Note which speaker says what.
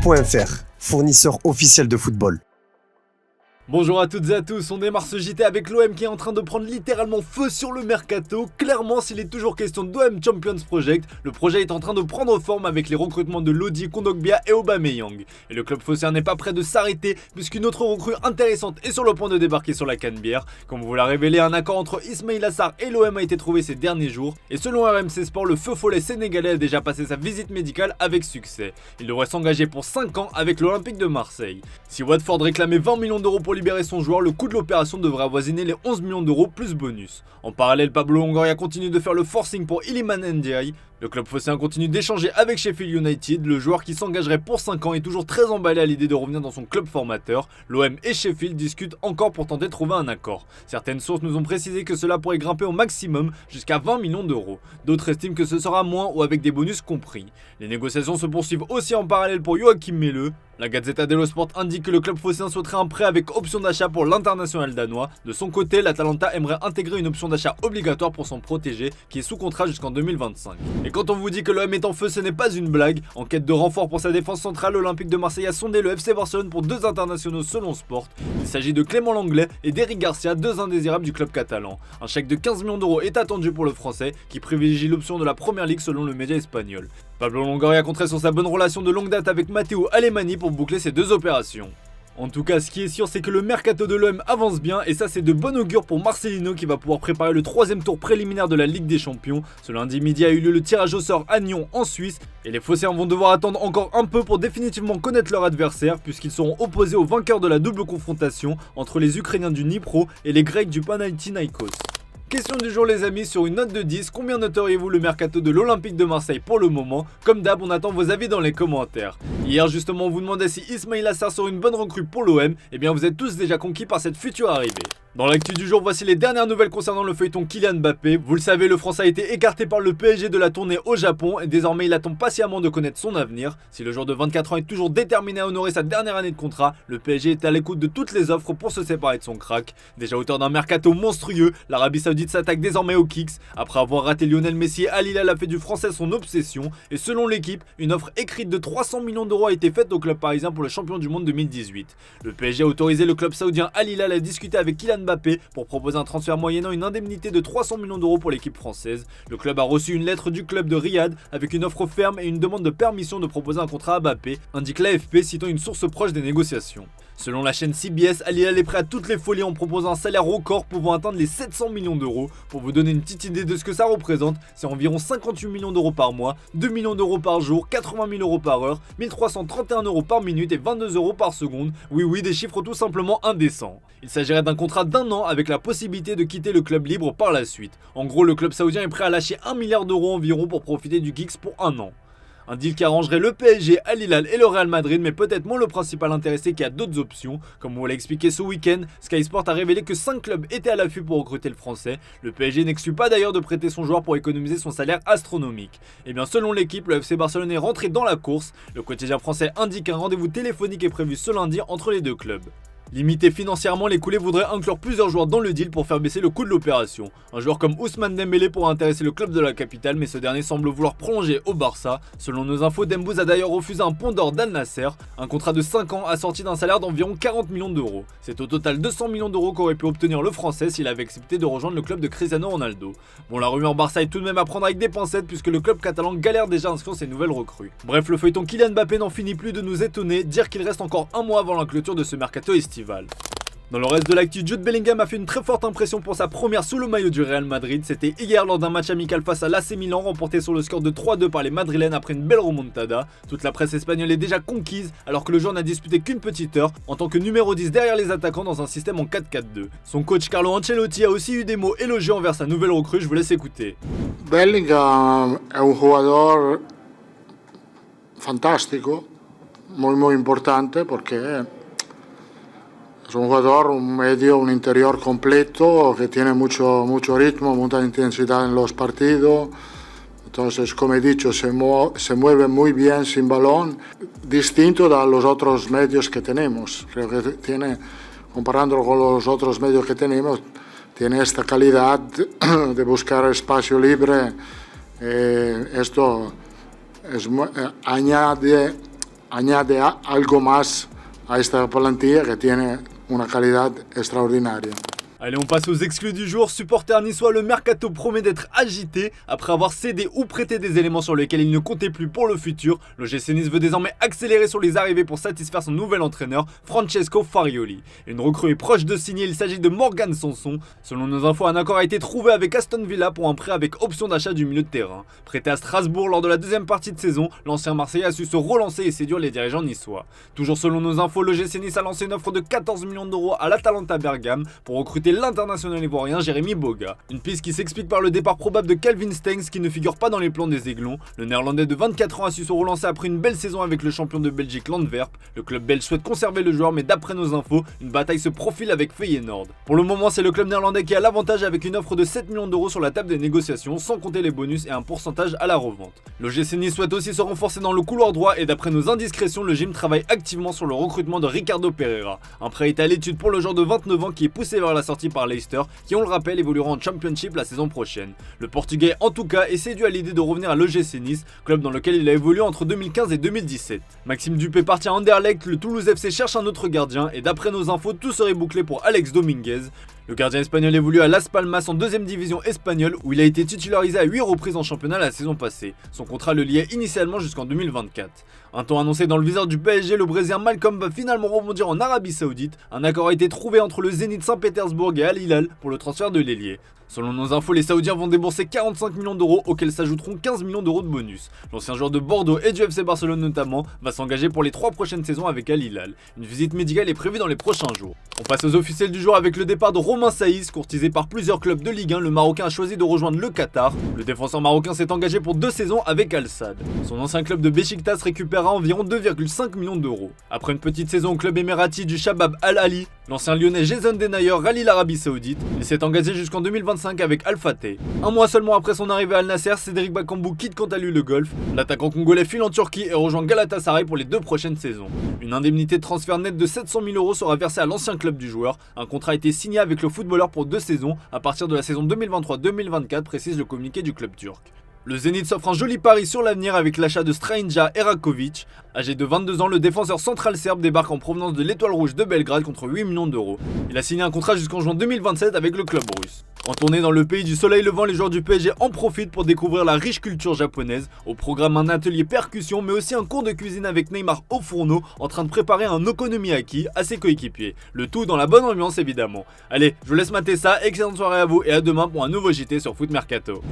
Speaker 1: JT.fr, fournisseur officiel de football.
Speaker 2: Bonjour à toutes et à tous, on démarre ce JT avec l'OM qui est en train de prendre littéralement feu sur le mercato. Clairement, s'il est toujours question d'OM Champions Project, le projet est en train de prendre forme avec les recrutements de Lodi, Kondogbia et Aubameyang. Et le club phocéen n'est pas prêt de s'arrêter puisqu'une autre recrue intéressante est sur le point de débarquer sur la Canebière. Comme vous l'a révélé, un accord entre Ismaïla Sarr et l'OM a été trouvé ces derniers jours. Et selon RMC Sport, le feu follet sénégalais a déjà passé sa visite médicale avec succès. Il devrait s'engager pour 5 ans avec l'Olympique de Marseille. Si Watford réclamait 20 millions d'euros pour libérer son joueur, le coût de l'opération devrait avoisiner les 11 millions d'euros plus bonus. En parallèle, Pablo Longoria continue de faire le forcing pour Iliman Ndiaye. Le club phocéen continue d'échanger avec Sheffield United. Le joueur qui s'engagerait pour 5 ans est toujours très emballé à l'idée de revenir dans son club formateur. L'OM et Sheffield discutent encore pour tenter de trouver un accord. Certaines sources nous ont précisé que cela pourrait grimper au maximum jusqu'à 20 millions d'euros. D'autres estiment que ce sera moins ou avec des bonus compris. Les négociations se poursuivent aussi en parallèle pour Joachim Melle. La Gazzetta dello Sport indique que le club phocéen souhaiterait un prêt avec option d'achat pour l'international danois. De son côté, l'Atalanta aimerait intégrer une option d'achat obligatoire pour son protégé qui est sous contrat jusqu'en 2025. Et quand on vous dit que l'OM est en feu, ce n'est pas une blague. En quête de renfort pour sa défense centrale, l'Olympique de Marseille a sondé le FC Barcelone pour 2 internationaux selon Sport. Il s'agit de Clément Lenglet et d'Eric Garcia, 2 indésirables du club catalan. Un chèque de 15 millions d'euros est attendu pour le français qui privilégie l'option de la première ligue selon le média espagnol. Pablo Longoria compterait sur sa bonne relation de longue date avec Matteo Alemany pour boucler ces 2 opérations. En tout cas, ce qui est sûr, c'est que le mercato de l'OM avance bien et ça c'est de bon augure pour Marcelino qui va pouvoir préparer le 3e tour préliminaire de la Ligue des Champions. Ce lundi midi a eu lieu le tirage au sort à Nyon en Suisse et les phocéens vont devoir attendre encore un peu pour définitivement connaître leur adversaire puisqu'ils seront opposés aux vainqueurs de la double confrontation entre les Ukrainiens du Dnipro et les Grecs du Panathinaikos. Question du jour les amis, sur une note de 10, combien noteriez-vous le mercato de l'Olympique de Marseille pour le moment? Comme d'hab, on attend vos avis dans les commentaires. Hier justement, on vous demandait si Ismaïla Sarr serait une bonne recrue pour l'OM, et bien vous êtes tous déjà conquis par cette future arrivée. Dans l'actu du jour, voici les dernières nouvelles concernant le feuilleton Kylian Mbappé. Vous le savez, le Français a été écarté par le PSG de la tournée au Japon et désormais il attend patiemment de connaître son avenir. Si le joueur de 24 ans est toujours déterminé à honorer sa dernière année de contrat, le PSG est à l'écoute de toutes les offres pour se séparer de son crack. Déjà auteur d'un mercato monstrueux, l'Arabie Saoudite s'attaque désormais aux Kicks. Après avoir raté Lionel Messi et Al Hilal a fait du Français son obsession. Et selon l'équipe, une offre écrite de 300 millions d'euros a été faite au club parisien pour le champion du monde 2018. Le PSG a autorisé le club saoudien Al Hilal à discuter avec Kylian Mbappé pour proposer un transfert moyennant une indemnité de 300 millions d'euros pour l'équipe française. Le club a reçu une lettre du club de Riyad avec une offre ferme et une demande de permission de proposer un contrat à Mbappé, indique l'AFP citant une source proche des négociations. Selon la chaîne CBS, Al Hilal est prêt à toutes les folies en proposant un salaire record pouvant atteindre les 700 millions d'euros. Pour vous donner une petite idée de ce que ça représente, c'est environ 58 millions d'euros par mois, 2 millions d'euros par jour, 80 000 euros par heure, 1331 euros par minute et 22 euros par seconde. Oui, des chiffres tout simplement indécents. Il s'agirait d'un contrat d'1 an avec la possibilité de quitter le club libre par la suite. En gros, le club saoudien est prêt à lâcher 1 milliard d'euros environ pour profiter du Geeks pour 1 an. Un deal qui arrangerait le PSG, Al Hilal et le Real Madrid, mais peut-être moins le principal intéressé qui a d'autres options. Comme on l'a expliqué ce week-end, Sky Sport a révélé que 5 clubs étaient à l'affût pour recruter le français. Le PSG n'exclut pas d'ailleurs de prêter son joueur pour économiser son salaire astronomique. Et bien selon l'équipe, le FC Barcelone est rentré dans la course. Le quotidien français indique qu'un rendez-vous téléphonique est prévu ce lundi entre les 2 clubs. Limité financièrement, les coulés voudraient inclure plusieurs joueurs dans le deal pour faire baisser le coût de l'opération. Un joueur comme Ousmane Dembélé pourrait intéresser le club de la capitale, mais ce dernier semble vouloir prolonger au Barça. Selon nos infos, Dembouz a d'ailleurs refusé un pont d'or d'Al Nasser, un contrat de 5 ans assorti d'un salaire d'environ 40 millions d'euros. C'est au total 200 millions d'euros qu'aurait pu obtenir le français s'il avait accepté de rejoindre le club de Cristiano Ronaldo. Bon, la rumeur Barça est tout de même à prendre avec des pincettes puisque le club catalan galère déjà à inscrire ses nouvelles recrues. Bref, le feuilleton Kylian Mbappé n'en finit plus de nous étonner, dire qu'il reste encore un mois avant la clôture de ce mercato estival. Dans le reste de l'actu, Jude Bellingham a fait une très forte impression pour sa première sous le maillot du Real Madrid. C'était hier lors d'un match amical face à l'AC Milan, remporté sur le score de 3-2 par les Madrilènes après une belle remontada. Toute la presse espagnole est déjà conquise, alors que le joueur n'a disputé qu'une petite heure en tant que numéro 10 derrière les attaquants dans un système en 4-4-2. Son coach Carlo Ancelotti a aussi eu des mots élogieux envers sa nouvelle recrue, je vous laisse écouter.
Speaker 3: Bellingham è un jugador fantastico, muy importante porque es un jugador, un medio, un interior completo que tiene mucho ritmo, mucha intensidad en los partidos. Entonces, como he dicho, se mueve muy bien sin balón, distinto de los otros medios que tenemos. Creo que tiene, comparándolo con los otros medios que tenemos, tiene esta calidad de buscar espacio libre. Esto añade añade algo más a esta plantilla que tiene una calidad extraordinaria.
Speaker 2: Allez, on passe aux exclus du jour. Supporter niçois, le mercato promet d'être agité. Après avoir cédé ou prêté des éléments sur lesquels il ne comptait plus pour le futur, l'OGC Nice veut désormais accélérer sur les arrivées pour satisfaire son nouvel entraîneur, Francesco Farioli. Une recrue est proche de signer, il s'agit de Morgan Sanson. Selon nos infos, un accord a été trouvé avec Aston Villa pour un prêt avec option d'achat du milieu de terrain. Prêté à Strasbourg lors de la deuxième partie de saison, l'ancien Marseillais a su se relancer et séduire les dirigeants niçois. Toujours selon nos infos, l'OGC Nice a lancé une offre de 14 millions d'euros à l'Atalanta Bergame pour recruter l'international ivoirien Jérémy Boga. Une piste qui s'explique par le départ probable de Calvin Stengs qui ne figure pas dans les plans des Aiglons. Le néerlandais de 24 ans a su se relancer après une belle saison avec le champion de Belgique l'Antwerp. Le club belge souhaite conserver le joueur mais d'après nos infos, une bataille se profile avec Feyenoord. Pour le moment, c'est le club néerlandais qui a l'avantage avec une offre de 7 millions d'euros sur la table des négociations sans compter les bonus et un pourcentage à la revente. L'OGC Nice souhaite aussi se renforcer dans le couloir droit et d'après nos indiscrétions, le gym travaille activement sur le recrutement de Ricardo Pereira. Un prêt est à l'étude pour le joueur de 29 ans qui est poussé vers la sortie par Leicester, qui on le rappelle évoluera en Championship la saison prochaine. Le Portugais en tout cas est séduit à l'idée de revenir à l'OGC Nice, club dans lequel il a évolué entre 2015 et 2017. Maxime Dupé partit à Anderlecht, le Toulouse FC cherche un autre gardien et d'après nos infos, tout serait bouclé pour Alex Dominguez. Le gardien espagnol évolue à Las Palmas en deuxième division espagnole où il a été titularisé à 8 reprises en championnat la saison passée. Son contrat le liait initialement jusqu'en 2024. Un temps annoncé dans le viseur du PSG, le Brésilien Malcolm va finalement rebondir en Arabie Saoudite. Un accord a été trouvé entre le Zénith Saint-Pétersbourg et Al Hilal pour le transfert de l'ailier. Selon nos infos, les Saoudiens vont débourser 45 millions d'euros auxquels s'ajouteront 15 millions d'euros de bonus. L'ancien joueur de Bordeaux et du FC Barcelone notamment va s'engager pour les 3 prochaines saisons avec Al Hilal. Une visite médicale est prévue dans les prochains jours. On passe aux officiels du jour avec le départ de Romain Saïs, courtisé par plusieurs clubs de Ligue 1. Le Marocain a choisi de rejoindre le Qatar. Le défenseur marocain s'est engagé pour 2 saisons avec Al Sadd. Son ancien club de Beşiktaş récupérera environ 2,5 millions d'euros. Après une petite saison au club émirati du Shabab Al Ahly, l'ancien lyonnais Jason Denayer rallie l'Arabie Saoudite. Il s'est engagé jusqu'en 2025 avec Al Fateh. Un mois seulement après son arrivée à Al Nasser, Cédric Bakambu quitte quant à lui le golf. L'attaquant congolais file en Turquie et rejoint Galatasaray pour les 2 prochaines saisons. Une indemnité de transfert net de 700 000 euros sera versée à l'ancien club du joueur. Un contrat a été signé avec le footballeur pour 2 saisons à partir de la saison 2023-2024, précise le communiqué du club turc. Le Zénith s'offre un joli pari sur l'avenir avec l'achat de Strajnja Erakovic. Âgé de 22 ans, le défenseur central serbe débarque en provenance de l'Étoile Rouge de Belgrade contre 8 millions d'euros. Il a signé un contrat jusqu'en juin 2027 avec le club russe. En tournée dans le pays du soleil levant, les joueurs du PSG en profitent pour découvrir la riche culture japonaise. Au programme, un atelier percussion, mais aussi un cours de cuisine avec Neymar au fourneau, en train de préparer un okonomiyaki à ses coéquipiers. Le tout dans la bonne ambiance évidemment. Allez, je vous laisse mater ça, excellente soirée à vous et à demain pour un nouveau JT sur Foot Mercato.